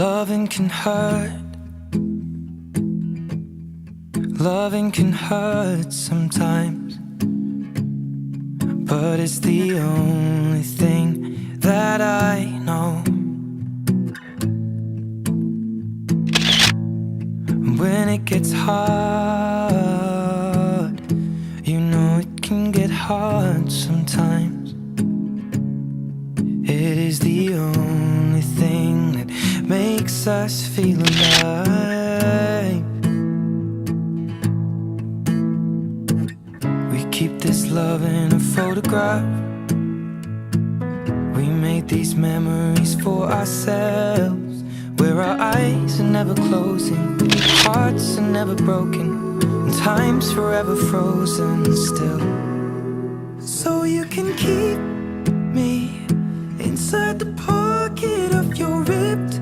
Loving can hurt. Loving can hurt sometimes, but it's the only thing that I know. When it gets hard, you know it can get hard sometimes. It is the only thing that makes us feel alive. We keep this love in a photograph. We made these memories for ourselves, where our eyes are never closing, hearts are never broken, and time's forever frozen still. So you can keep me inside the pocket of your ripped